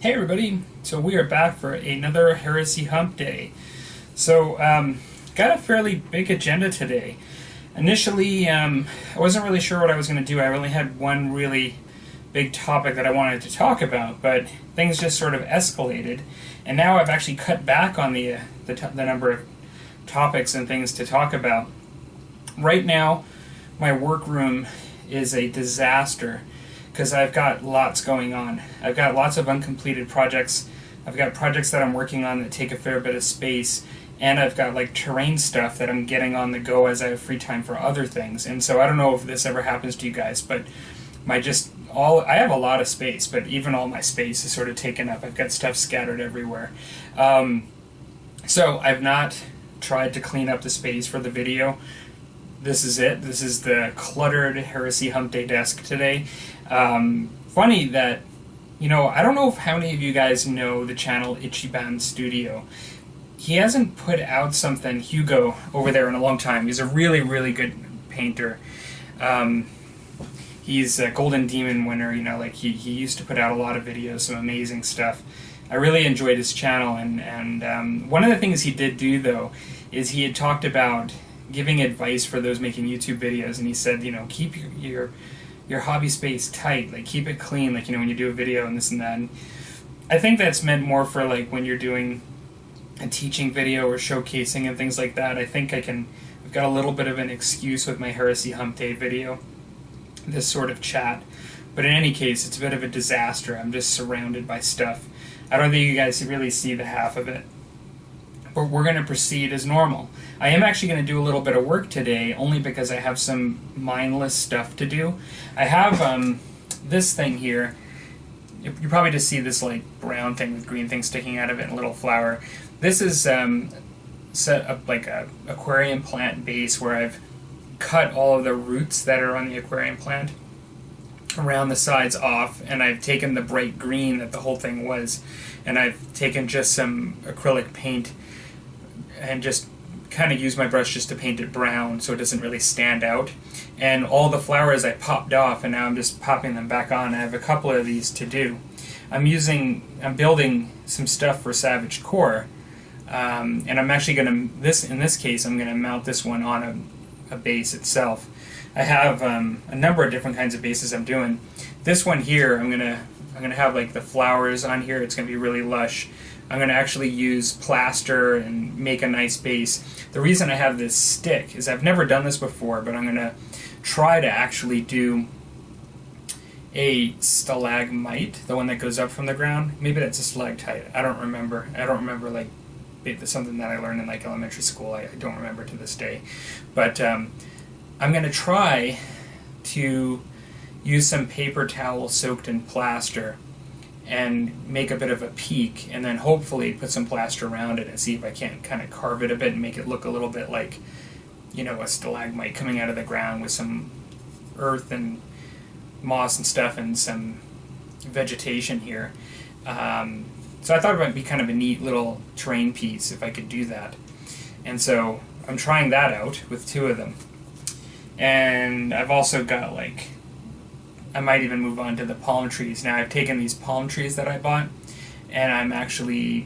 Hey everybody, so we are back for another Heresy Hump Day. So, got a fairly big agenda today. Initially, I wasn't really sure what I was going to do. I only had one really big topic that I wanted to talk about, but things just sort of escalated, and now I've actually cut back on the number of topics and things to talk about. Right now, my workroom is a disaster, because I've got lots going on. I've got lots of uncompleted projects. I've got projects that I'm working on that take a fair bit of space, and I've got like terrain stuff that I'm getting on the go as I have free time for other things. And so I don't know if this ever happens to you guys, but I have a lot of space, but even all my space is sort of taken up. I've got stuff scattered everywhere. So I've not tried to clean up the space for the video. This is it. This is the cluttered Heresy Hump Day desk today. Funny that, I don't know how many of you guys know the channel Ichiban Studio. He hasn't put out something, Hugo, over there in a long time. He's a really, really good painter. He's a Golden Demon winner, he used to put out a lot of videos, some amazing stuff. I really enjoyed his channel, and one of the things he did do, though, is he had talked about giving advice for those making YouTube videos, and he said, keep your hobby space tight, like keep it clean, like when you do a video and this and that. And I think that's meant more for like when you're doing a teaching video or showcasing and things like that. I think I've got a little bit of an excuse with my Heresy Hump Day video, this sort of chat. But in any case, it's a bit of a disaster. I'm just surrounded by stuff. I don't think you guys really see the half of it. But we're going to proceed as normal. I am actually going to do a little bit of work today, only because I have some mindless stuff to do. I have this thing here. You probably just see this like brown thing with green thing sticking out of it and a little flower. This is set up like a aquarium plant base where I've cut all of the roots that are on the aquarium plant around the sides off, and I've taken the bright green that the whole thing was, and I've taken just some acrylic paint and just kind of used my brush just to paint it brown so it doesn't really stand out. And all the flowers I popped off, and now I'm just popping them back on. I have a couple of these to do. I'm building some stuff for Savage Core, and I'm actually going to, in this case, I'm going to mount this one on a base itself. I have a number of different kinds of bases I'm doing. This one here, I'm gonna have like the flowers on here. It's gonna be really lush. I'm gonna actually use plaster and make a nice base. The reason I have this stick is I've never done this before, but I'm gonna try to actually do a stalagmite, the one that goes up from the ground. Maybe that's a stalactite. I don't remember. Like it's something that I learned in like elementary school. I don't remember to this day, but I'm going to try to use some paper towel soaked in plaster and make a bit of a peak, and then hopefully put some plaster around it and see if I can't kind of carve it a bit and make it look a little bit like, a stalagmite coming out of the ground with some earth and moss and stuff and some vegetation here. So I thought it might be kind of a neat little terrain piece if I could do that. And so I'm trying that out with two of them. And I've also got I might even move on to the palm trees. Now I've taken these palm trees that I bought, and I'm actually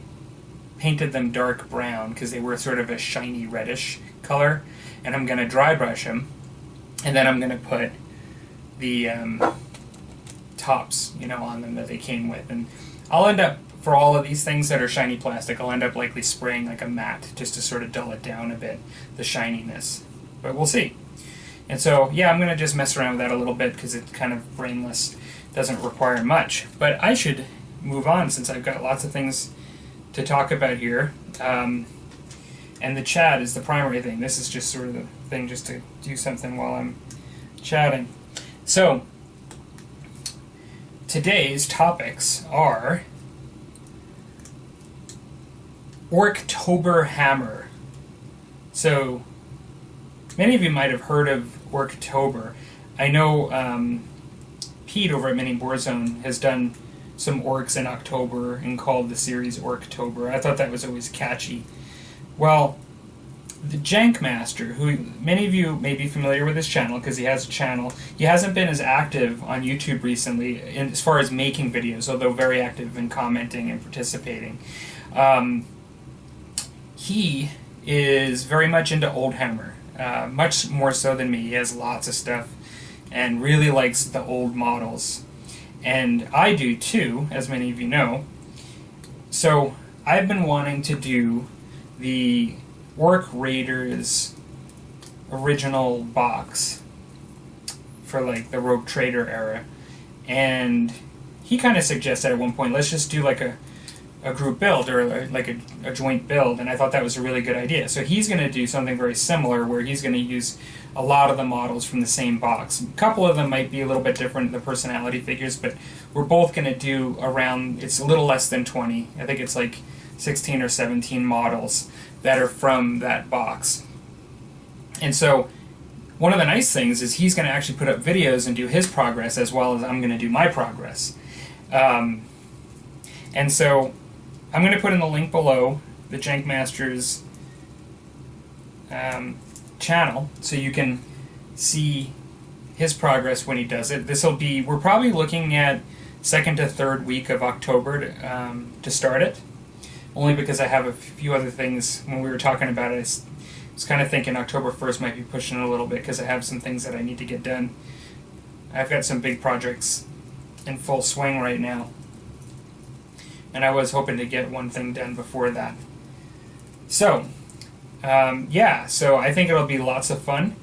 painted them dark brown because they were sort of a shiny reddish color, and I'm going to dry brush them, and then I'm going to put the tops, on them that they came with. And I'll end up, for all of these things that are shiny plastic, I'll end up likely spraying like a matte just to sort of dull it down a bit, the shininess. But we'll see. And so, yeah, I'm going to just mess around with that a little bit because it's kind of brainless, doesn't require much. But I should move on since I've got lots of things to talk about here. And the chat is the primary thing. This is just sort of the thing just to do something while I'm chatting. So, today's topics are Orktoberhammer. So, many of you might have heard of Orktober. I know Pete over at Mini Warzone has done some orcs in October and called the series Orktober. I thought that was always catchy. Well, TheJankmaster, who many of you may be familiar with his channel because he has a channel. He hasn't been as active on YouTube recently as far as making videos, although very active in commenting and participating. He is very much into Oldhammer, much more so than me. He has lots of stuff and really likes the old models. And I do too, as many of you know. So I've been wanting to do the Orc Raiders original box for like the Rogue Trader era, and he kind of suggested at one point, let's just do like a group build or like a joint build, and I thought that was a really good idea. So he's going to do something very similar where he's going to use a lot of the models from the same box. A couple of them might be a little bit different, the personality figures, but we're both going to do around, it's a little less than 20. I think it's like 16 or 17 models that are from that box. And so one of the nice things is he's going to actually put up videos and do his progress as well as I'm going to do my progress. And so I'm going to put in the link below the TheJankmaster's channel so you can see his progress when he does it. This will be, we're probably looking at second to third week of October to start it. Only because I have a few other things. When we were talking about it, I was kind of thinking October 1st might be pushing it a little bit because I have some things that I need to get done. I've got some big projects in full swing right now, and I was hoping to get one thing done before that. So, yeah, so I think it'll be lots of fun.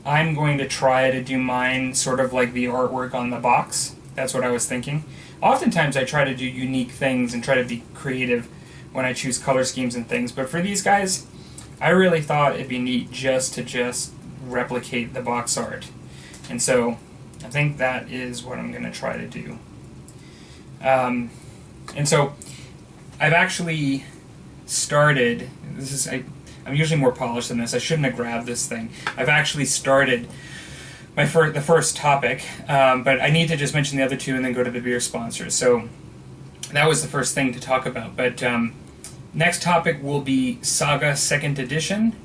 I'm going to try to do mine sort of like the artwork on the box. That's what I was thinking. Oftentimes I try to do unique things and try to be creative when I choose color schemes and things, but for these guys, I really thought it'd be neat just to replicate the box art. And so I think that is what I'm going to try to do. And so I've actually started, I'm usually more polished than this, I shouldn't have grabbed this thing. I've actually started the first topic, but I need to just mention the other two and then go to the beer sponsors. So that was the first thing to talk about. But next topic will be Saga 2nd Edition,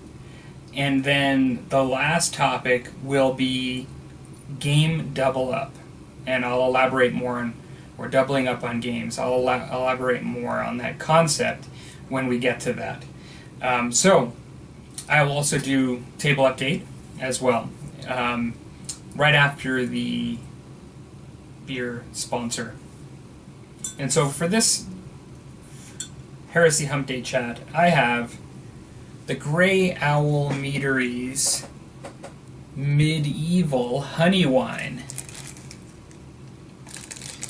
and then the last topic will be Game Double Up, and I'll elaborate more on, or doubling up on games. I'll elaborate more on that concept when we get to that. So I will also do table update as well. Right after the beer sponsor. And so for this Heresy Hump Day chat, I have the Grey Owl Meaderies Medieval Honey Wine.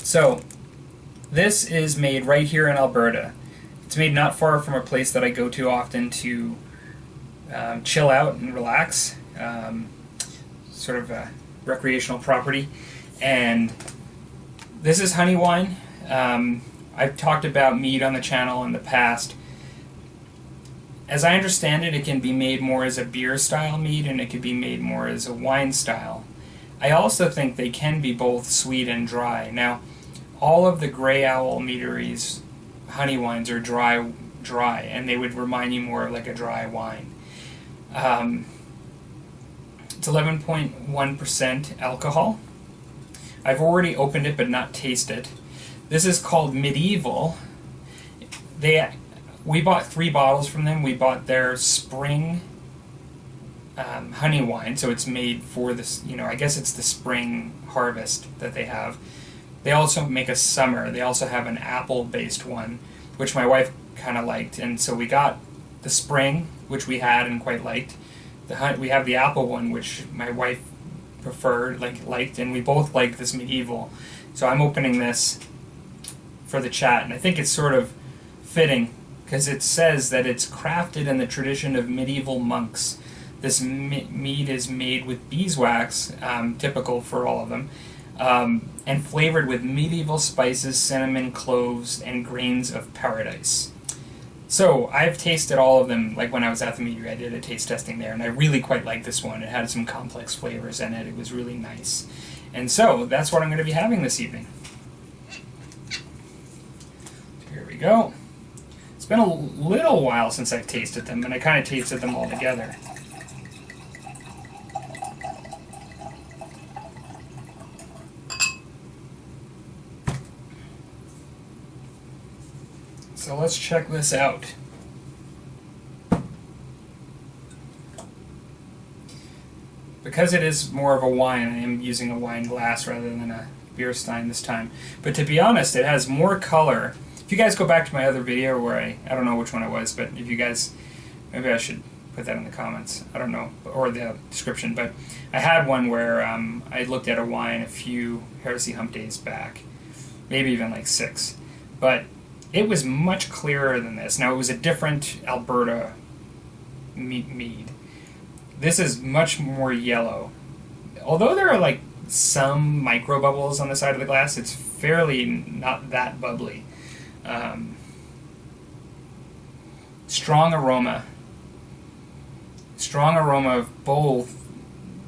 So this is made right here in Alberta. It's made not far from a place that I go to often to chill out and relax. Sort of a recreational property, and this is honey wine. I've talked about mead on the channel in the past. As I understand it, it can be made more as a beer style mead and it can be made more as a wine style. I also think they can be both sweet and dry. Now, all of the Grey Owl Meaderies honey wines are dry, and they would remind you more of like a dry wine. It's 11.1% alcohol. I've already opened it but not tasted. This is called Medieval. We bought 3 bottles from them. We bought their spring honey wine, so it's made for this, I guess it's the spring harvest that they have. They also make a summer. They also have an apple-based one, which my wife kind of liked, and so we got the spring, which we had and quite liked. We have the apple one, which my wife preferred, liked, and we both liked this Medieval. So I'm opening this for the chat, and I think it's sort of fitting because it says that it's crafted in the tradition of medieval monks. This mead is made with beeswax, typical for all of them, and flavored with medieval spices, cinnamon, cloves, and grains of paradise. So I've tasted all of them, like when I was at the meadery, I did a taste testing there, and I really quite liked this one. It had some complex flavors in it. It was really nice. And so that's what I'm going to be having this evening. So here we go. It's been a little while since I've tasted them, and I kind of tasted them all together. So let's check this out. Because it is more of a wine, I am using a wine glass rather than a beer stein this time. But to be honest, it has more color. If you guys go back to my other video where I don't know which one it was, but if you guys, maybe I should put that in the comments, I don't know, or the description, but I had one where I looked at a wine a few Heresy Hump days back, maybe even like 6, but it was much clearer than this. Now, it was a different Alberta mead. This is much more yellow. Although there are like some micro bubbles on the side of the glass, it's fairly not that bubbly. Strong aroma. Strong aroma of both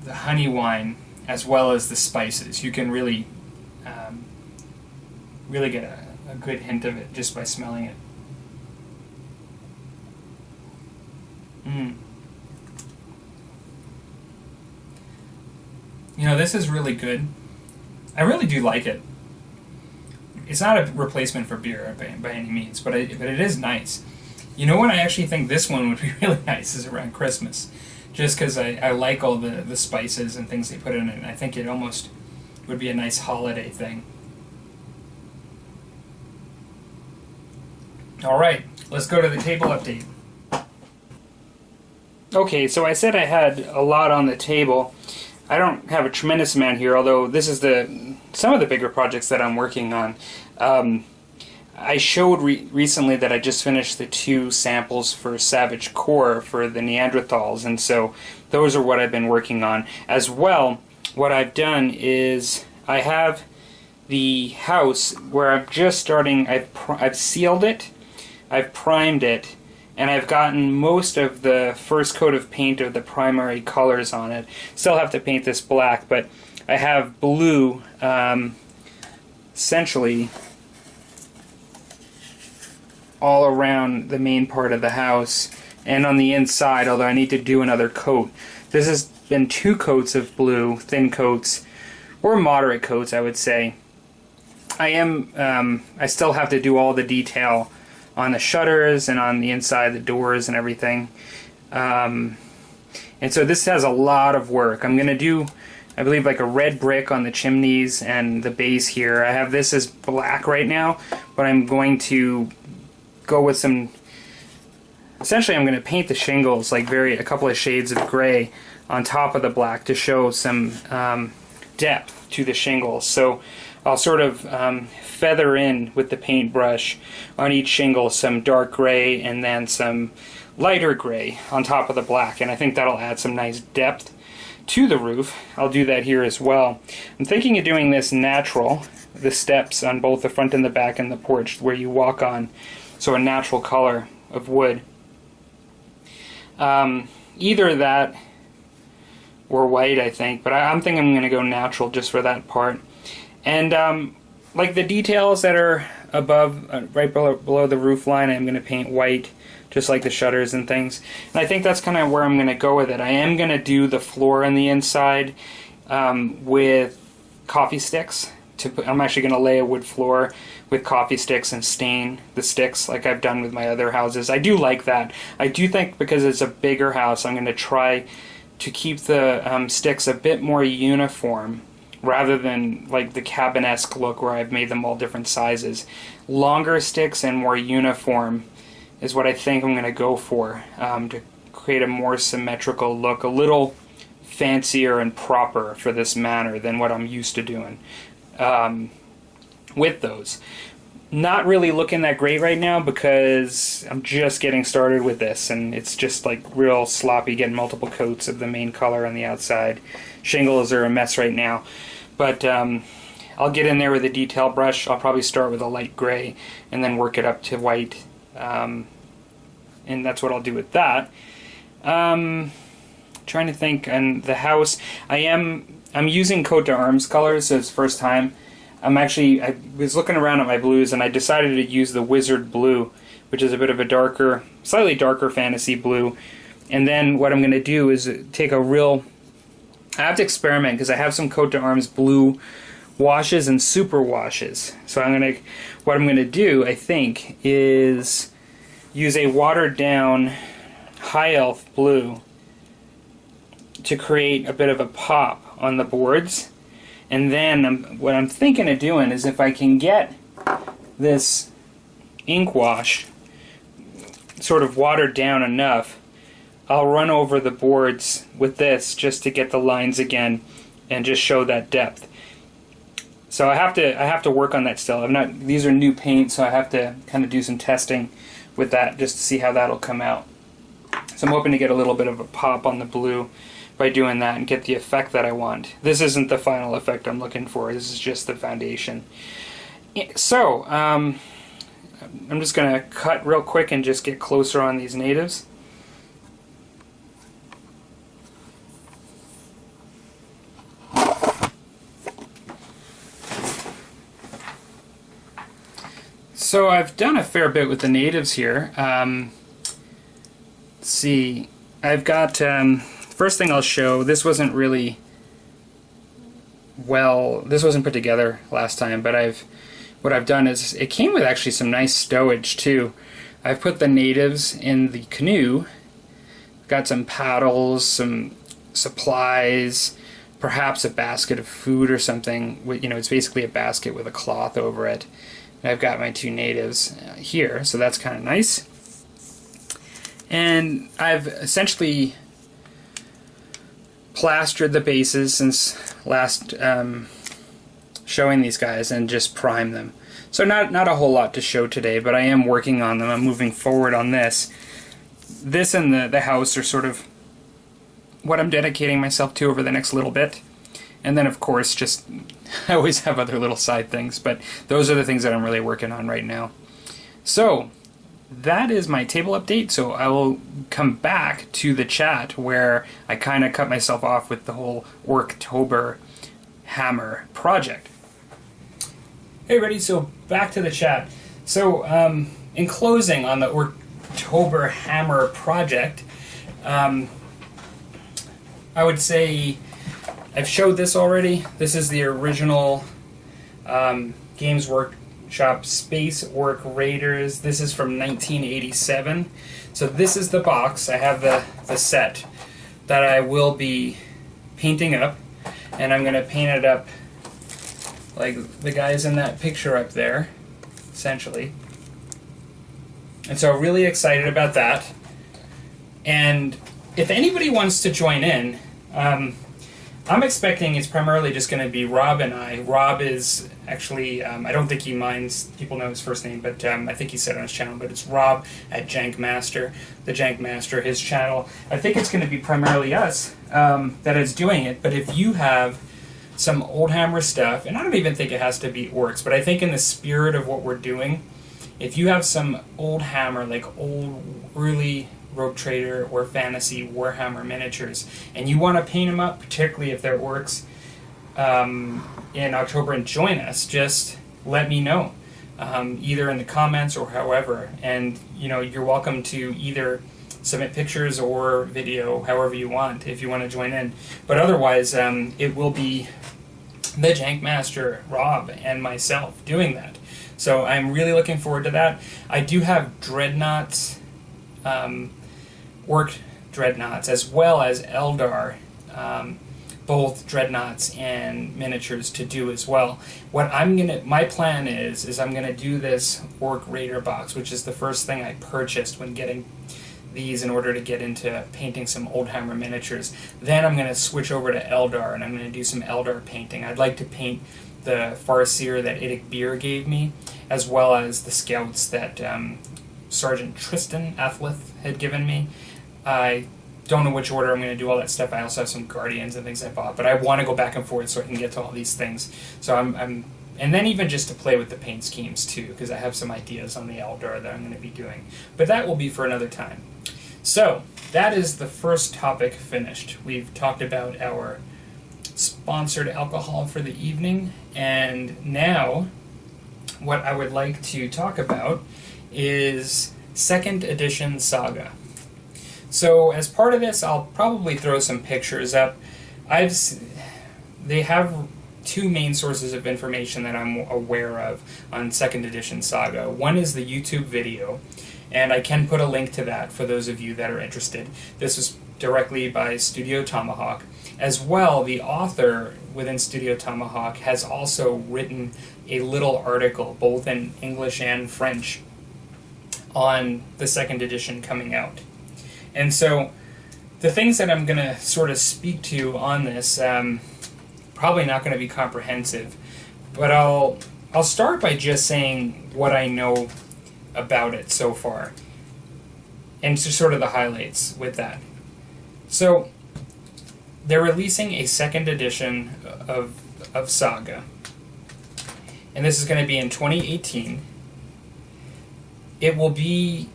the honey wine as well as the spices. You can really really get a good hint of it just by smelling it. You know, this is really good. I really do like it. It's not a replacement for beer by any means, but it is nice. You know when I actually think this one would be really nice is around Christmas. Just because I like all the spices and things they put in it, and I think it almost would be a nice holiday thing. Alright, let's go to the table update. Okay, so I said I had a lot on the table. I don't have a tremendous amount here, although this is some of the bigger projects that I'm working on. I showed recently that I just finished the 2 samples for Savage Core for the Neanderthals, and so those are what I've been working on. As well, what I've done is I have the house where I'm just starting. I've sealed it, I've primed it, and I've gotten most of the first coat of paint of the primary colors on it. Still have to paint this black, but I have blue essentially all around the main part of the house and on the inside, although I need to do another coat. This has been 2 coats of blue, thin coats, or moderate coats, I would say. I still have to do all the detail on the shutters and on the inside, the doors and everything. And so this has a lot of work. I'm going to do, I believe, like a red brick on the chimneys and the base here. I have this as black right now, but I'm going to go with some, essentially I'm going to paint the shingles like a couple of shades of gray on top of the black to show some depth to the shingles. So I'll sort of feather in with the paintbrush on each shingle some dark gray and then some lighter gray on top of the black, and I think that'll add some nice depth to the roof. I'll do that here as well. I'm thinking of doing this natural, the steps on both the front and the back and the porch where you walk on, so a natural color of wood. Either that or white, I think, but I'm thinking I'm going to go natural just for that part. And like the details that are above, right below the roof line, I'm going to paint white, just like the shutters and things. And I think that's kind of where I'm going to go with it. I am going to do the floor on the inside with coffee sticks. I'm actually going to lay a wood floor with coffee sticks and stain the sticks like I've done with my other houses. I do like that. I do think because it's a bigger house, I'm going to try to keep the sticks a bit more uniform rather than like the cabin-esque look where I've made them all different sizes. Longer sticks and more uniform is what I think I'm going to go for to create a more symmetrical look, a little fancier and proper for this manor than what I'm used to doing with those. Not really looking that great right now because I'm just getting started with this and it's just like real sloppy, getting multiple coats of the main color on the outside. Shingles are a mess right now, but I'll get in there with a detail brush. I'll probably start with a light gray and then work it up to white, and that's what I'll do with that. Trying to think, and the house, I'm using coat d'armes colors, so it's the first time. I was looking around at my blues and I decided to use the Wizard Blue, which is a bit of a darker, slightly darker fantasy blue. And then what I'm going to do is take a real... I have to experiment because I have some coat to arms blue washes and super washes. So what I'm going to do, I think, is use a watered down high elf blue to create a bit of a pop on the boards. And then what I'm thinking of doing is if I can get this ink wash sort of watered down enough, I'll run over the boards with this just to get the lines again and just show that depth. So I have to work on that still. These are new paint, so I have to kind of do some testing with that just to see how that'll come out. So I'm hoping to get a little bit of a pop on the blue by doing that and get the effect that I want. This isn't the final effect I'm looking for. This is just the foundation. So I'm just going to cut real quick and just get closer on these natives. So I've done a fair bit with the natives here. Let's see, I've got, first thing I'll show, this wasn't really this wasn't put together last time, but what I've done is, it came with actually some nice stowage too. I've put the natives in the canoe, got some paddles, some supplies, perhaps a basket of food or something. It's basically a basket with a cloth over it. And I've got my two natives here, so that's kind of nice. And I've essentially plastered the bases since last showing these guys and just primed them. So not a whole lot to show today, but I am working on them. I'm moving forward on this. This and the house are sort of what I'm dedicating myself to over the next little bit. And then, of course, just I always have other little side things, but those are the things that I'm really working on right now. So that is my table update. So I will come back to the chat where I kind of cut myself off with the whole Orktoberhammer project. Hey, everybody. So back to the chat. So in closing on the Orktoberhammer project, I would say I've showed this already. This is the original Games Workshop Space Orc Raiders. This is from 1987. So this is the box. I have the set that I will be painting up, and I'm going to paint it up like the guys in that picture up there, essentially. And so really excited about that. And if anybody wants to join in, I'm expecting it's primarily just going to be Rob and I. Rob is actually, I don't think he minds people know his first name, but I think he said on his channel, but it's Rob at TheJankmaster, TheJankmaster, his channel. I think it's going to be primarily us that is doing it, but if you have some old hammer stuff, and I don't even think it has to be orcs, but I think in the spirit of what we're doing, if you have some old hammer, like old, early Rogue Trader or Fantasy Warhammer miniatures, and you want to paint them up, particularly if they're orcs, in October and join us, just let me know, either in the comments or however, and you're welcome to either submit pictures or video, however you want, if you want to join in. But otherwise, it will be the Jankmaster, Rob, and myself doing that. So I'm really looking forward to that. I do have dreadnoughts, orc dreadnoughts, as well as Eldar, both dreadnoughts and miniatures to do as well. My plan is I'm gonna do this Orc Raider box, which is the first thing I purchased when getting these in order to get into painting some Old Hammer miniatures. Then I'm gonna switch over to Eldar, and I'm gonna do some Eldar painting. I'd like to paint the Farseer that Idic Beer gave me, as well as the scouts that Sergeant Tristan Athleth had given me. I don't know which order I'm going to do all that stuff. I also have some Guardians and things I bought, but I want to go back and forth so I can get to all these things. So and then even just to play with the paint schemes too, because I have some ideas on the Eldar that I'm going to be doing. But that will be for another time. So that is the first topic finished. We've talked about our sponsored alcohol for the evening, and now what I would like to talk about is 2nd edition Saga. So as part of this, I'll probably throw some pictures up. They have two main sources of information that I'm aware of on 2nd edition Saga. One is the YouTube video, and I can put a link to that for those of you that are interested. This is directly by Studio Tomahawk. As well, the author within Studio Tomahawk has also written a little article, both in English and French, on the 2nd edition coming out. And so, the things that I'm going to sort of speak to on this, probably not going to be comprehensive, but I'll start by just saying what I know about it so far, and just sort of the highlights with that. So, they're releasing a 2nd edition of Saga, and this is going to be in 2018. It will be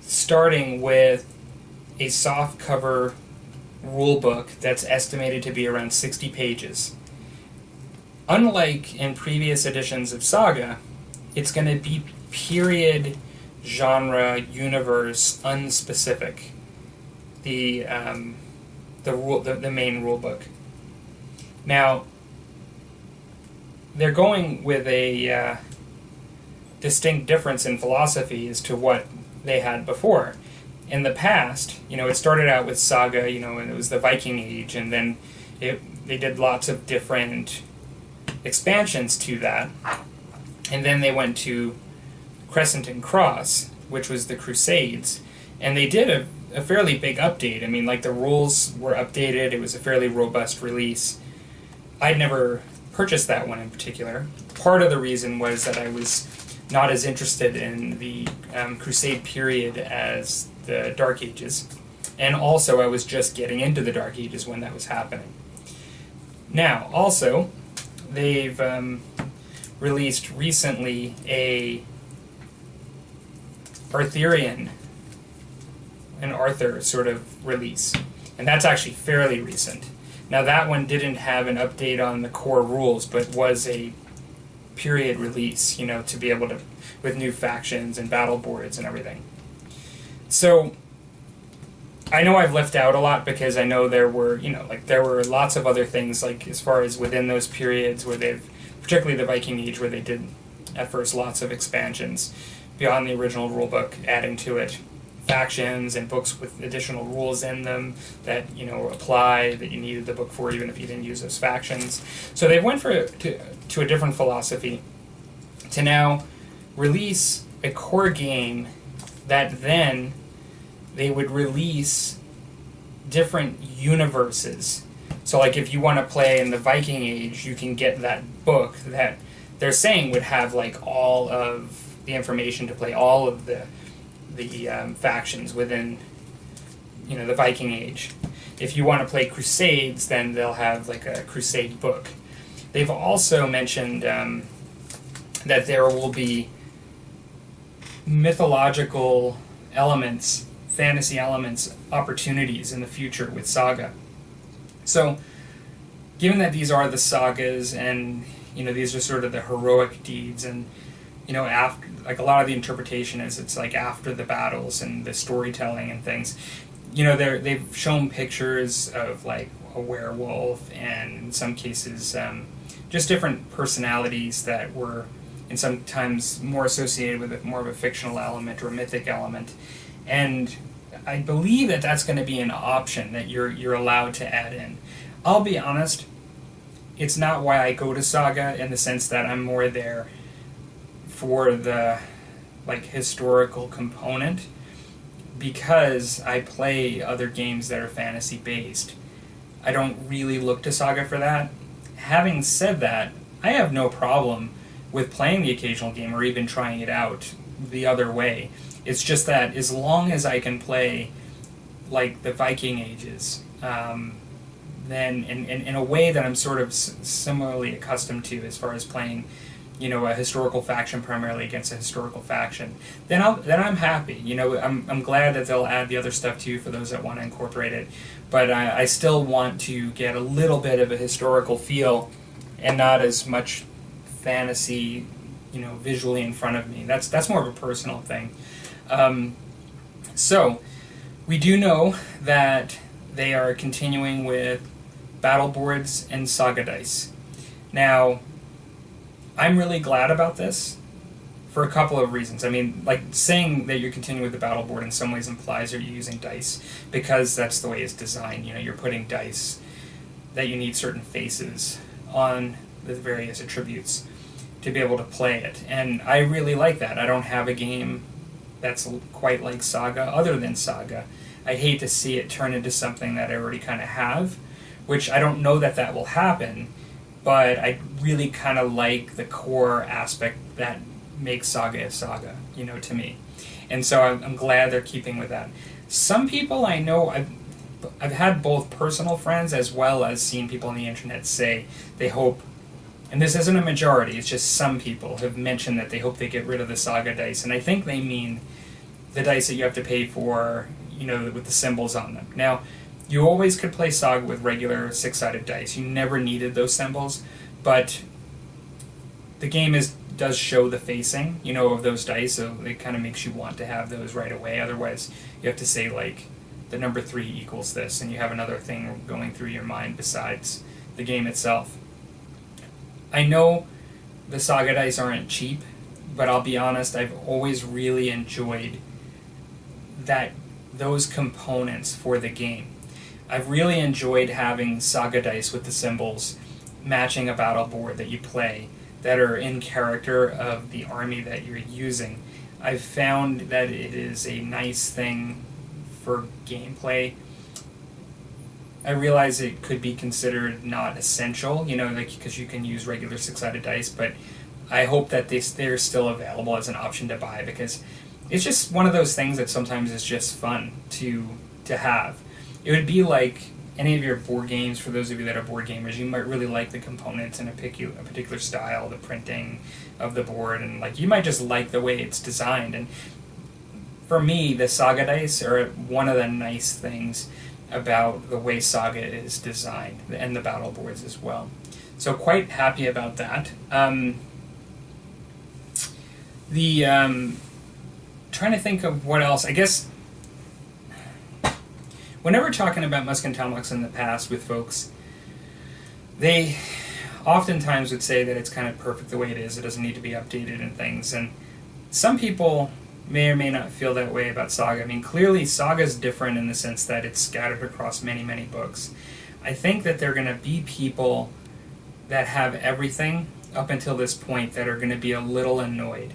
starting with a softcover rulebook that's estimated to be around 60 pages. Unlike in previous editions of Saga, it's going to be period, genre, universe, unspecific. The main rulebook. Now, they're going with a distinct difference in philosophy as to what they had before. In the past, it started out with Saga, and it was the Viking Age, and then they did lots of different expansions to that, and then they went to Crescent and Cross, which was the Crusades, and they did a fairly big update. I mean, like, the rules were updated. It was a fairly robust release. I'd never purchased that one in particular. Part of the reason was that I was not as interested in the Crusade period as the Dark Ages. And also, I was just getting into the Dark Ages when that was happening. Now, also, they've released recently a an Arthur sort of release. And that's actually fairly recent. Now, that one didn't have an update on the core rules, but was a period release, to be able to, with new factions and battle boards and everything. So, I know I've left out a lot because I know there were lots of other things, like as far as within those periods where particularly the Viking Age, where they did at first lots of expansions beyond the original rulebook, adding to it factions and books with additional rules in them that apply, that you needed the book for even if you didn't use those factions. So they went to a different philosophy to now release a core game that then they would release different universes. So, like, if you want to play in the Viking Age, you can get that book that they're saying would have, like, all of the information to play all of the factions within, the Viking Age. If you want to play Crusades, then they'll have, like, a Crusade book. They've also mentioned that there will be mythological elements, fantasy elements, opportunities in the future with Saga. So, given that these are the sagas, and these are sort of the heroic deeds, and after, like, a lot of the interpretation is it's like after the battles and the storytelling and things. They've shown pictures of, like, a werewolf, and in some cases just different personalities that were, and sometimes more associated with more of a fictional element or a mythic element. And I believe that that's going to be an option that you're allowed to add in. I'll be honest, it's not why I go to Saga, in the sense that I'm more there for the, like, historical component, because I play other games that are fantasy based. I don't really look to Saga for that. Having said that, I have no problem with playing the occasional game or even trying it out the other way. It's just that as long as I can play, like, the Viking Ages, then in a way that I'm sort of similarly accustomed to, as far as playing, a historical faction primarily against a historical faction, then I'm happy. I'm glad that they'll add the other stuff too for those that want to incorporate it. But I still want to get a little bit of a historical feel, and not as much fantasy, visually in front of me. That's more of a personal thing. So, we do know that they are continuing with battle boards and Saga dice. Now, I'm really glad about this for a couple of reasons. I mean, like, saying that you're continuing with the battle board in some ways implies that you're using dice, because that's the way it's designed. You know, you're putting dice that you need certain faces on the various attributes to be able to play it. And I really like that. I don't have a game that's quite like Saga other than Saga. I hate to see it turn into something that I already kind of have, which I don't know that that will happen, but I really kind of like the core aspect that makes Saga a Saga, you know, to me. And so I'm glad they're keeping with that. Some people I know, I've had both personal friends as well as seen people on the internet say they hope, and this isn't a majority, it's just some people have mentioned that they hope they get rid of the Saga dice, and I think they mean the dice that you have to pay for, you know, with the symbols on them. Now, you always could play Saga with regular 6-sided dice. You never needed those symbols, but the game does show the facing, you know, of those dice, so it kind of makes you want to have those right away. Otherwise, you have to say, like, the number 3 equals this, and you have another thing going through your mind besides the game itself. I know the Saga dice aren't cheap, but I'll be honest, I've always really enjoyed those components for the game. I've really enjoyed having Saga dice with the symbols matching a battle board that you play that are in character of the army that you're using. I've found that it is a nice thing for gameplay. I realize it could be considered not essential, you know, like, because you can use regular 6-sided dice, but I hope that they're still available as an option to buy, because it's just one of those things that sometimes is just fun to have. It would be like any of your board games. For those of you that are board gamers, you might really like the components in a particular style, the printing of the board, and like you might just like the way it's designed. And for me, the Saga dice are one of the nice things about the way Saga is designed, and the battle boards as well. So quite happy about that. Trying to think of what else. I guess whenever talking about Musk and Tomahawks in the past with folks, they oftentimes would say that it's kind of perfect the way it is. It doesn't need to be updated and things. And some people may or may not feel that way about Saga. I mean, clearly Saga's different in the sense that it's scattered across many, many books. I think that there are going to be people that have everything up until this point that are going to be a little annoyed.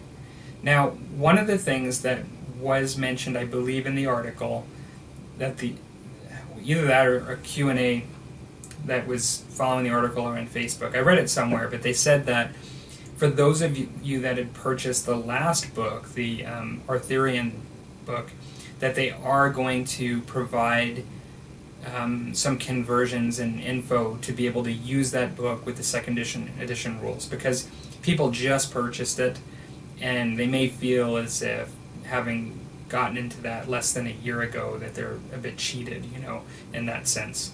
Now, one of the things that was mentioned, I believe, in the article, that either that or a Q&A that was following the article or on Facebook, I read it somewhere, but they said that for those of you that had purchased the last book, the Arthurian book, that they are going to provide some conversions and info to be able to use that book with the second edition rules, because people just purchased it and they may feel as if, having gotten into that less than a year ago, that they're a bit cheated, you know, in that sense.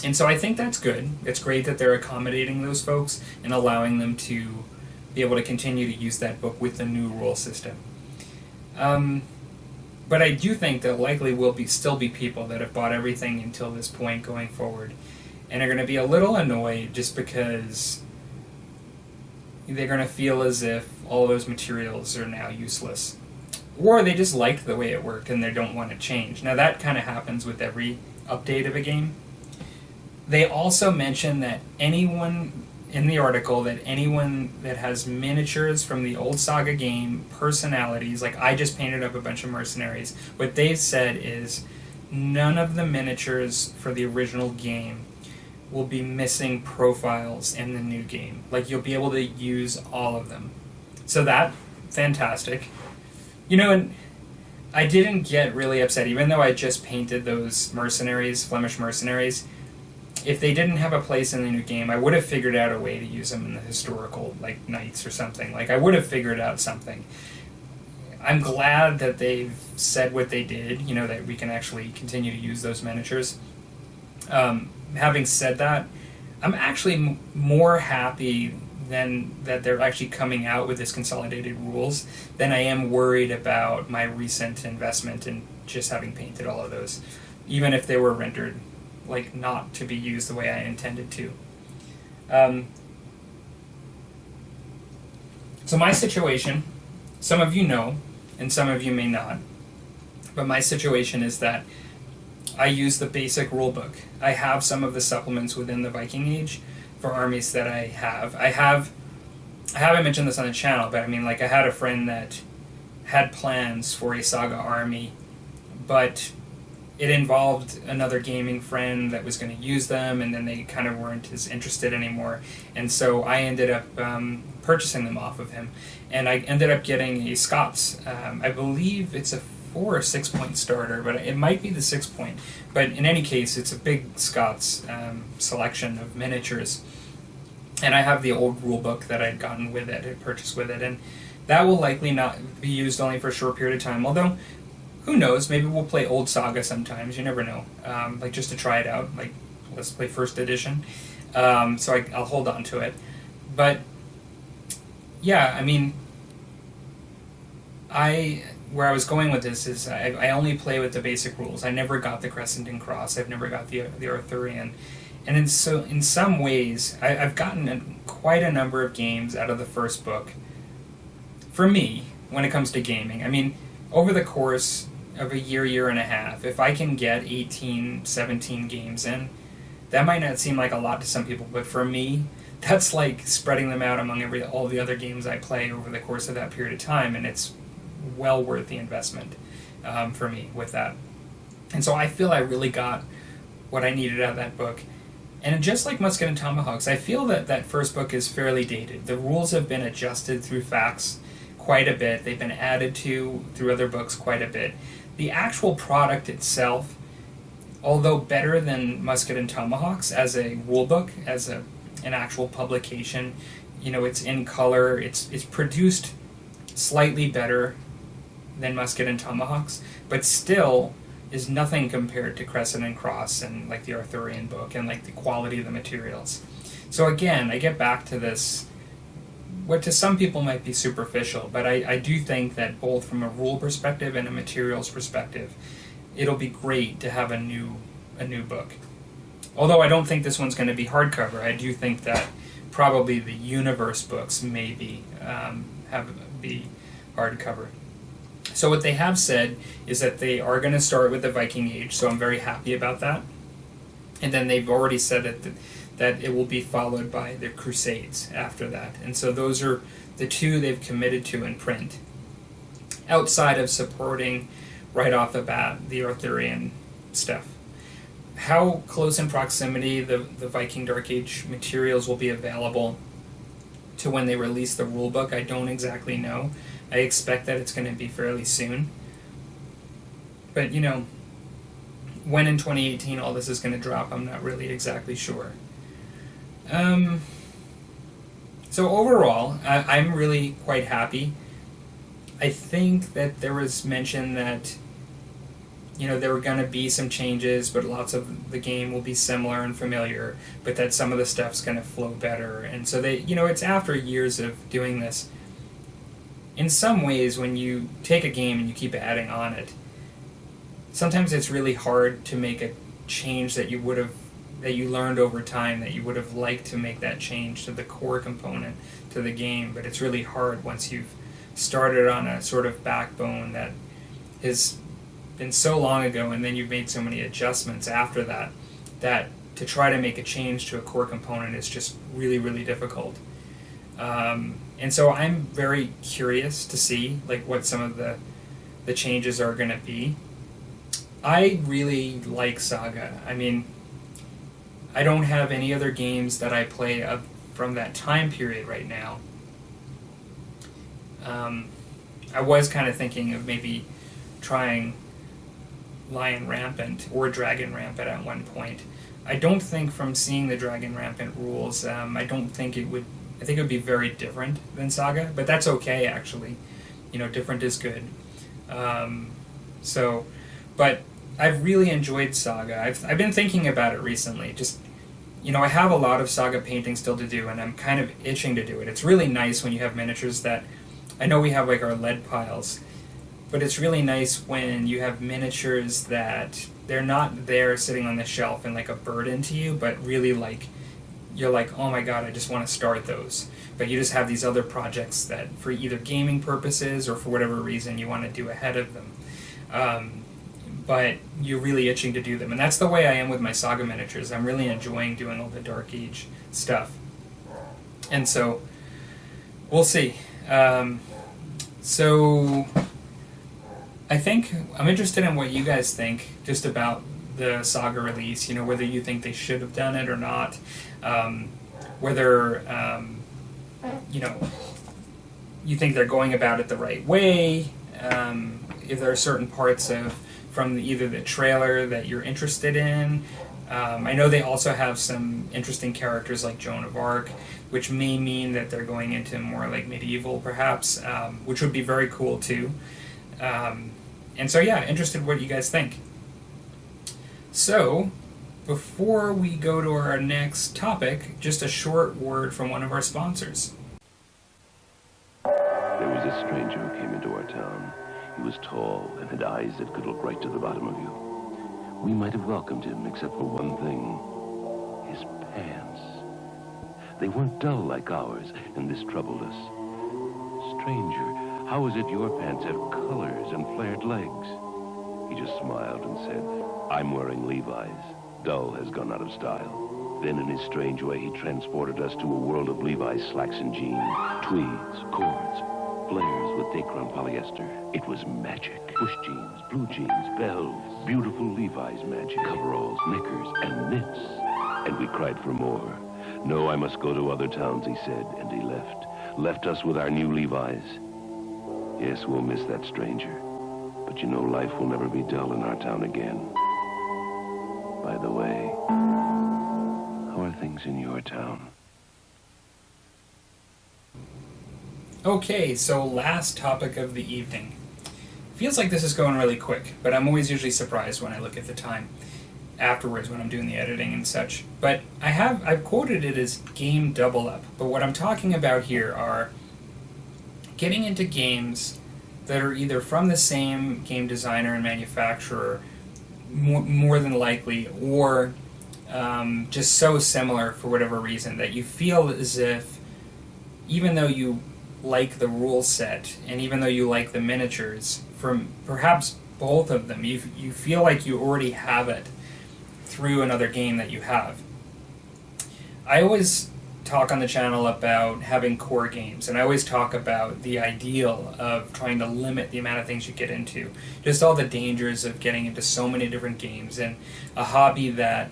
And so I think that's good. It's great that they're accommodating those folks and allowing them to be able to continue to use that book with the new rule system. But I do think there likely will still be people that have bought everything until this point going forward, and are going to be a little annoyed just because they're going to feel as if all those materials are now useless. Or they just liked the way it worked and they don't want to change. Now that kind of happens with every update of a game. They also mention that anyone in the article, that anyone that has miniatures from the old Saga game, personalities, like I just painted up a bunch of mercenaries, what they've said is none of the miniatures for the original game will be missing profiles in the new game. Like, you'll be able to use all of them. So that, fantastic. You know, and I didn't get really upset, even though I just painted those mercenaries, Flemish mercenaries. If they didn't have a place in the new game, I would have figured out a way to use them in the historical, like, knights or something. Like, I would have figured out something. I'm glad that they've said what they did, you know, that we can actually continue to use those miniatures. Having said that, I'm actually more happy than that they're actually coming out with this consolidated rules, then I am worried about my recent investment in just having painted all of those, even if they were rendered like not to be used the way I intended to. So my situation, some of you know, and some of you may not, but my situation is that I use the basic rulebook. I have some of the supplements within the Viking Age for armies that I have. I haven't mentioned this on the channel, but I mean, like, I had a friend that had plans for a Saga army, but it involved another gaming friend that was going to use them, and then they kind of weren't as interested anymore. And so I ended up purchasing them off of him. And I ended up getting a Scots. I believe it's a 4 or 6 point starter, but it might be the 6 point. But in any case, it's a big Scots selection of miniatures. And I have the old rule book that I'd gotten with it, I purchased with it, and that will likely not be used only for a short period of time, although who knows, maybe we'll play old Saga sometimes, you never know, like just to try it out, like let's play first edition, so I'll hold on to it. But yeah, I mean, where I was going with this is I only play with the basic rules. I never got the Crescent and Cross, I've never got the Arthurian. And in some ways, I've gotten quite a number of games out of the first book. For me, when it comes to gaming, I mean, over the course of a year and a half, if I can get 18, 17 games in, that might not seem like a lot to some people, but for me, that's like spreading them out among all the other games I play over the course of that period of time, and it's well worth the investment for me with that. And so I feel I really got what I needed out of that book. And just like Musket and Tomahawks, I feel that that first book is fairly dated. The rules have been adjusted through facts quite a bit. They've been added to through other books quite a bit. The actual product itself, although better than Musket and Tomahawks as a rule book, as an actual publication, you know, it's in color, it's produced slightly better than Musket and Tomahawks, but still is nothing compared to Crescent and Cross and like the Arthurian book and like the quality of the materials. So again, I get back to this, what to some people might be superficial, but I do think that both from a rule perspective and a materials perspective, it'll be great to have a new book. Although I don't think this one's going to be hardcover, I do think that probably the Universe books maybe be hardcover. So what they have said is that they are going to start with the Viking Age, so I'm very happy about that. And then they've already said that it will be followed by the Crusades after that. And so those are the two they've committed to in print, outside of supporting right off the bat the Arthurian stuff. How close in proximity the Viking Dark Age materials will be available to when they release the rulebook, I don't exactly know. I expect that it's going to be fairly soon. But, you know, when in 2018 all this is going to drop, I'm not really exactly sure. So overall, I'm really quite happy. I think that there was mention that, you know, there were going to be some changes, but lots of the game will be similar and familiar, but that some of the stuff's going to flow better. And so they, you know, it's after years of doing this. In some ways, when you take a game and you keep adding on it, sometimes it's really hard to make a change that you learned over time, that you would have liked to make that change to the core component to the game, but it's really hard once you've started on a sort of backbone that has been so long ago, and then you've made so many adjustments after that, that to try to make a change to a core component is just really, really difficult. And so I'm very curious to see like what some of the changes are going to be. I really like Saga. I mean, I don't have any other games that I play up from that time period right now. I was kind of thinking of maybe trying Lion Rampant or Dragon Rampant at one point. I don't think from seeing the Dragon Rampant rules, I think it would be very different than Saga, but that's okay actually. You know, different is good. But I've really enjoyed Saga. I've been thinking about it recently. Just I have a lot of Saga painting still to do, and I'm kind of itching to do it. It's really nice when you have miniatures that, I know we have like our lead piles, but it's really nice when you have miniatures that they're not there sitting on the shelf and like a burden to you, but really like, you're like, oh my god, I just want to start those. But you just have these other projects that, for either gaming purposes or for whatever reason, you want to do ahead of them. But you're really itching to do them. And that's the way I am with my Saga miniatures. I'm really enjoying doing all the Dark Age stuff. And so, we'll see. So, I think, I'm interested in what you guys think just about the Saga release, whether you think they should have done it or not, whether, you think they're going about it the right way, if there are certain parts from either the trailer that you're interested in. I know they also have some interesting characters like Joan of Arc, which may mean that they're going into more like medieval, perhaps, which would be very cool too. And so yeah, interested what you guys think. So, before we go to our next topic, just a short word from one of our sponsors. There was a stranger who came into our town. He was tall and had eyes that could look right to the bottom of you. We might have welcomed him, except for one thing. His pants. They weren't dull like ours, and this troubled us. Stranger, how is it your pants have colors and flared legs? He just smiled and said, I'm wearing Levi's. Dull has gone out of style. Then in his strange way, he transported us to a world of Levi's slacks and jeans, tweeds, cords, flares with Dacron polyester. It was magic. Push jeans, blue jeans, bells, beautiful Levi's magic, coveralls, knickers, and knits. And we cried for more. No, I must go to other towns, he said, and he left. Left us with our new Levi's. Yes, we'll miss that stranger. But life will never be dull in our town again. By the way, how are things in your town? Okay, so last topic of the evening. Feels like this is going really quick, but I'm always usually surprised when I look at the time afterwards when I'm doing the editing and such. But I've quoted it as game double up, but what I'm talking about here are getting into games that are either from the same game designer and manufacturer, more than likely, or just so similar for whatever reason that you feel as if, even though you like the rule set, and even though you like the miniatures, from perhaps both of them, you feel like you already have it through another game that you have. I always talk on the channel about having core games, and I always talk about the ideal of trying to limit the amount of things you get into, just all the dangers of getting into so many different games, and a hobby that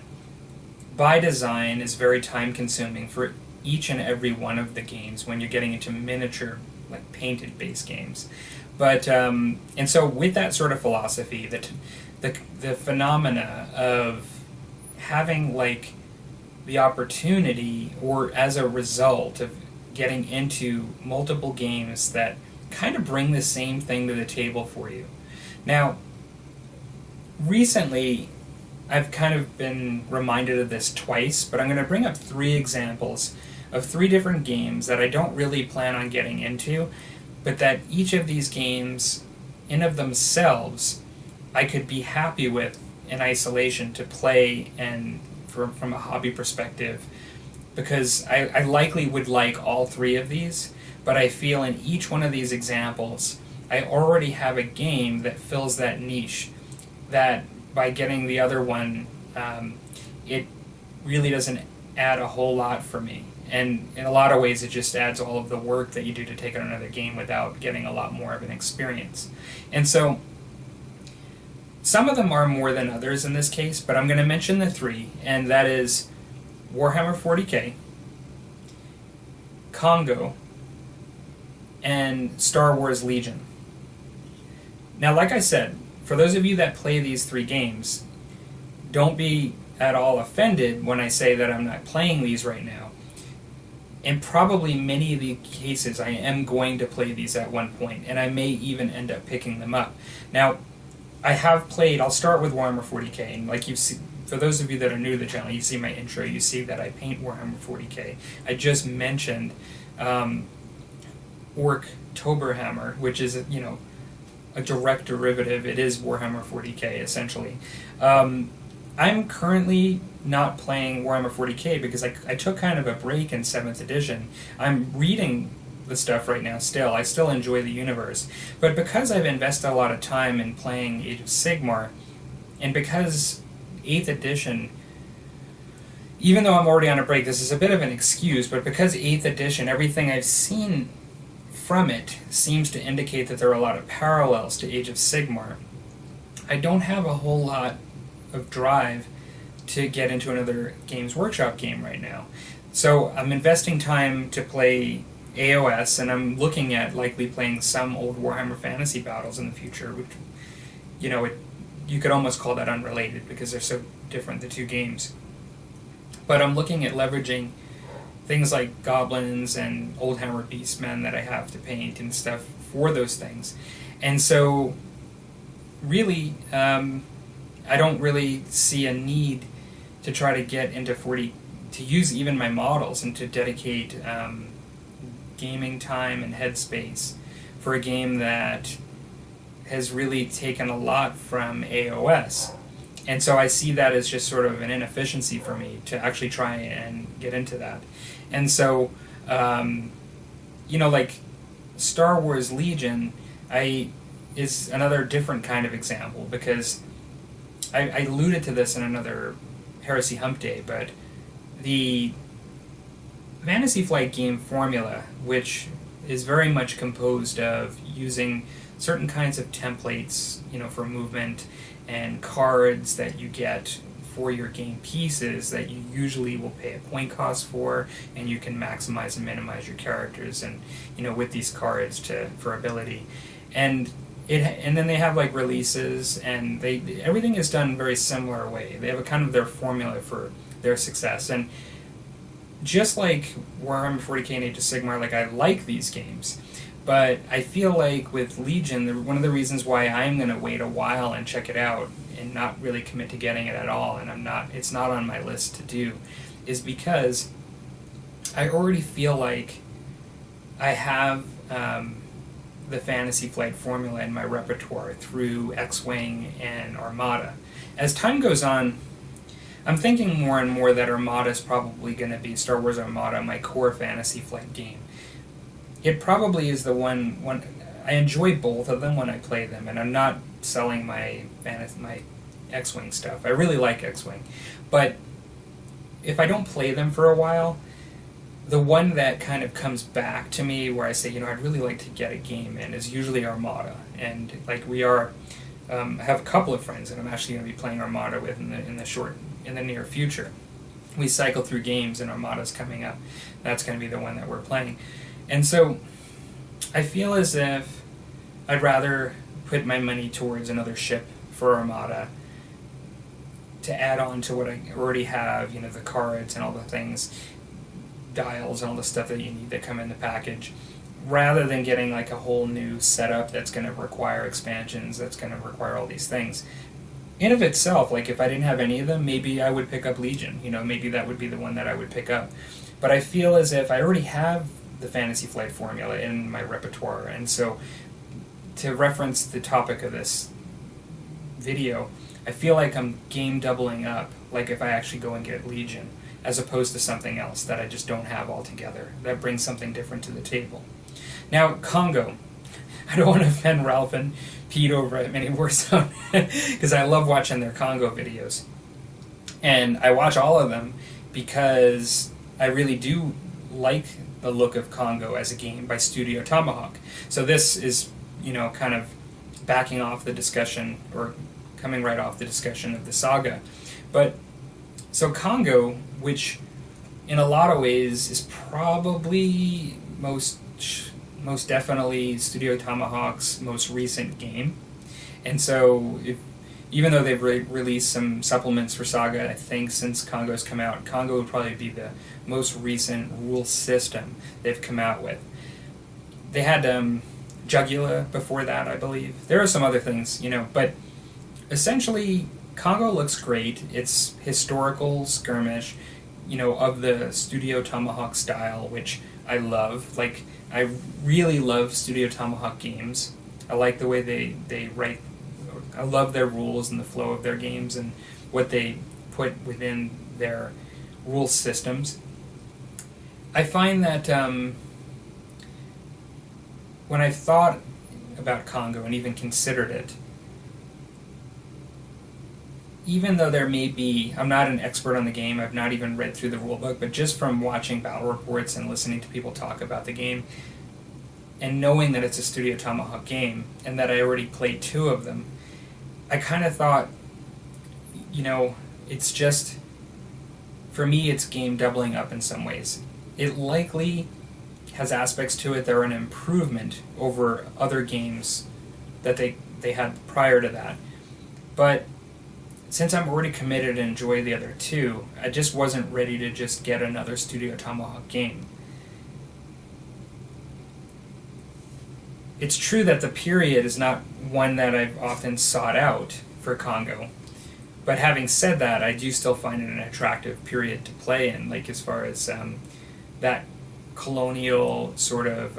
by design is very time consuming for each and every one of the games when you're getting into miniature, like painted based games. But and so with that sort of philosophy, the phenomena of having like the opportunity, or as a result of getting into multiple games that kind of bring the same thing to the table for you. Now, recently, I've kind of been reminded of this twice, but I'm going to bring up 3 examples of 3 different games that I don't really plan on getting into, but that each of these games, in of themselves, I could be happy with in isolation to play and from a hobby perspective, because I likely would like all 3 of these, but I feel in each one of these examples I already have a game that fills that niche, that by getting the other one it really doesn't add a whole lot for me, and in a lot of ways it just adds all of the work that you do to take on another game without getting a lot more of an experience. And so some of them are more than others in this case, but I'm going to mention the 3, and that is Warhammer 40k, Congo, and Star Wars Legion. Now, like I said, for those of you that play these 3 games, don't be at all offended when I say that I'm not playing these right now. In probably many of the cases, I am going to play these at one point, and I may even end up picking them up. Now, I have played, I'll start with Warhammer 40k, and like you've for those of you that are new to the channel, you see my intro, you see that I paint Warhammer 40k. I just mentioned Orktoberhammer, which is, you know, a direct derivative. It is Warhammer 40k, essentially. I'm currently not playing Warhammer 40k because I took kind of a break in 7th edition. I'm reading the stuff right now still. I still enjoy the universe. But because I've invested a lot of time in playing Age of Sigmar, and because 8th edition, even though I'm already on a break, this is a bit of an excuse, but because 8th edition, everything I've seen from it seems to indicate that there are a lot of parallels to Age of Sigmar, I don't have a whole lot of drive to get into another Games Workshop game right now. So I'm investing time to play AOS, and I'm looking at likely playing some old Warhammer Fantasy battles in the future, which, you know, you could almost call that unrelated because they're so different, the two games. But I'm looking at leveraging things like goblins and old Hammer Beastmen that I have to paint and stuff for those things. And so, really, I don't really see a need to try to get into 40, to use even my models and to dedicate gaming time and headspace for a game that has really taken a lot from AOS. And so I see that as just sort of an inefficiency for me to actually try and get into that. And so, you know, like Star Wars Legion is another different kind of example, because I alluded to this in another Heresy Hump Day, but the Fantasy Flight game formula, which is very much composed of using certain kinds of templates, you know, for movement, and cards that you get for your game pieces that you usually will pay a point cost for, and you can maximize and minimize your characters, and, you know, with these cards for ability, and then they have like releases, and everything is done very similar way. They have a kind of their formula for their success, and just like Warhammer 40k and Age of Sigmar, like, I like these games, but I feel like with Legion, one of the reasons why I'm going to wait a while and check it out and not really commit to getting it at all, and it's not on my list to do, is because I already feel like I have the Fantasy Flight formula in my repertoire through X-Wing and Armada. As time goes on, I'm thinking more and more that Armada is probably going to be, Star Wars Armada, my core Fantasy Flight game. It probably is the one I enjoy both of them when I play them, and I'm not selling my X-Wing stuff. I really like X-Wing. But if I don't play them for a while, the one that kind of comes back to me where I say, you know, I'd really like to get a game in is usually Armada. And like I have a couple of friends that I'm actually going to be playing Armada with in the near future. We cycle through games, and Armada's coming up. That's going to be the one that we're playing. And so I feel as if I'd rather put my money towards another ship for Armada to add on to what I already have, you know, the cards and all the things, dials and all the stuff that you need that come in the package, rather than getting like a whole new setup that's going to require expansions, that's going to require all these things. In of itself, like, if I didn't have any of them, maybe I would pick up Legion. You know, maybe that would be the one that I would pick up. But I feel as if I already have the Fantasy Flight formula in my repertoire, and so to reference the topic of this video, I feel like I'm game doubling up, like if I actually go and get Legion, as opposed to something else that I just don't have altogether, that brings something different to the table. Now, Congo. I don't want to offend Ralph and Pete over at Mini Warzone, because I love watching their Congo videos. And I watch all of them because I really do like the look of Congo as a game by Studio Tomahawk. So this is, you know, kind of backing off the discussion, or coming right off the discussion of the Saga. But, so Congo, which in a lot of ways is probably most definitely Studio Tomahawk's most recent game. And so, even though they've released some supplements for Saga, I think since Congo's come out, Congo would probably be the most recent rule system they've come out with. They had Jugula before that, I believe. There are some other things, you know, but essentially Congo looks great. It's historical skirmish, of the Studio Tomahawk style, which I love. Like, I really love Studio Tomahawk games. I like the way they write. I love their rules and the flow of their games and what they put within their rule systems. I find that when I've thought about Congo and even considered it, even though there may be, I'm not an expert on the game, I've not even read through the rulebook, but just from watching battle reports and listening to people talk about the game, and knowing that it's a Studio Tomahawk game, and that I already played 2 of them, I kind of thought, it's just, for me, it's game doubling up in some ways. It likely has aspects to it that are an improvement over other games that they had prior to that. But since I'm already committed and enjoy the other 2, I just wasn't ready to just get another Studio Tomahawk game. It's true that the period is not one that I've often sought out for Congo, but having said that, I do still find it an attractive period to play in, like as far as that colonial sort of,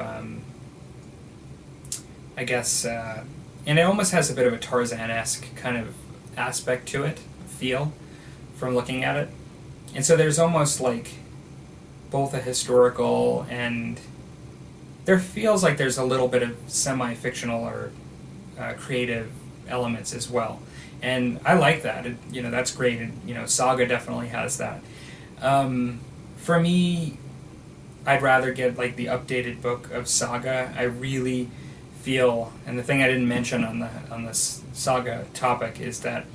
I guess, and it almost has a bit of a Tarzan-esque kind of aspect to it, feel, from looking at it. And so there's almost like both a historical and there feels like there's a little bit of semi-fictional or creative elements as well. And I like that. That's great. And, Saga definitely has that. For me, I'd rather get like the updated book of Saga. I really feel, and the thing I didn't mention on the Saga topic is that,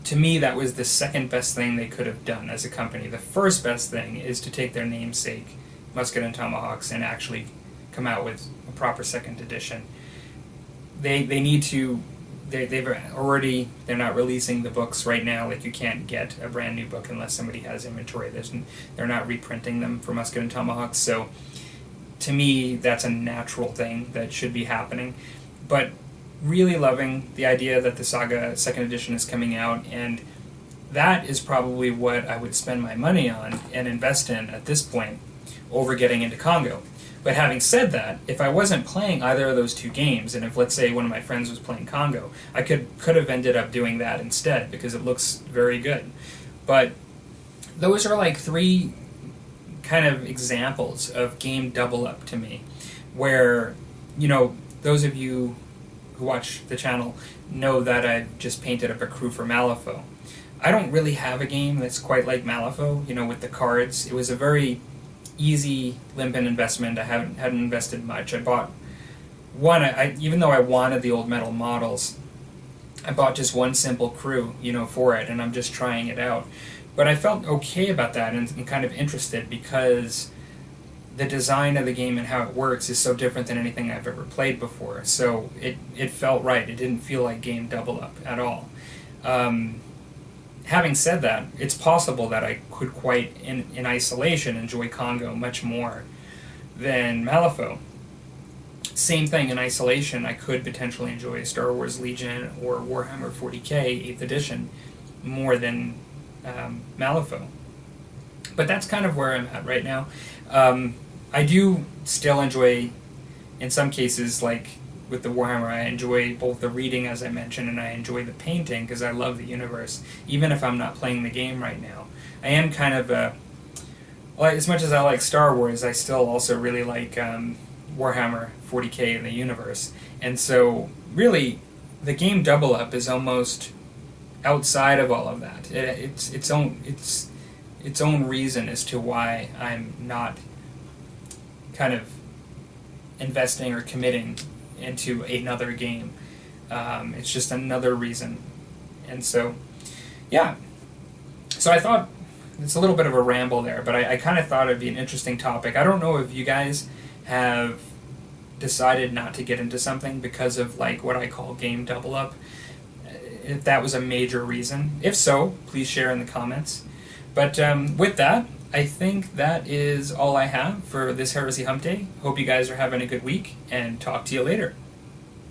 to me, that was the second best thing they could have done as a company. The first best thing is to take their namesake, Musket and Tomahawks, and actually come out with a proper second edition. They need to. They're not releasing the books right now. Like, you can't get a brand new book unless somebody has inventory. They're not reprinting them for Musket and Tomahawks. So, to me, that's a natural thing that should be happening. But really loving the idea that the Saga second edition is coming out, and that is probably what I would spend my money on and invest in at this point over getting into Congo. But having said that, if I wasn't playing either of those 2 games, and if, let's say, one of my friends was playing Congo, I could have ended up doing that instead, because it looks very good. But those are like 3 kind of examples of game double up to me, where, those of you who watch the channel know that I've just painted up a crew for Malifaux. I don't really have a game that's quite like Malifaux, with the cards. It was a very easy limp-in investment. I hadn't invested much. I bought one, even though I wanted the old metal models, I bought just one simple crew, for it, and I'm just trying it out. But I felt okay about that and kind of interested, because the design of the game and how it works is so different than anything I've ever played before. So it felt right. It didn't feel like game double up at all. Having said that, it's possible that I could quite, in isolation, enjoy Congo much more than Malifaux. Same thing, in isolation, I could potentially enjoy Star Wars Legion or Warhammer 40k 8th edition more than Malifaux. But that's kind of where I'm at right now. I do still enjoy, in some cases, like with the Warhammer, I enjoy both the reading, as I mentioned, and I enjoy the painting because I love the universe, even if I'm not playing the game right now. I am kind of as much as I like Star Wars, I still also really like Warhammer 40k in the universe. And so, really, the game Double Up is almost outside of all of that. It's its own reason as to why I'm not kind of investing or committing into another game. It's just another reason. And so, yeah. So I thought, it's a little bit of a ramble there, but I kind of thought it'd be an interesting topic. I don't know if you guys have decided not to get into something because of like what I call game double up. If that was a major reason. If so, please share in the comments. But with that, I think that is all I have for this Heresy Hump Day. Hope you guys are having a good week, and talk to you later.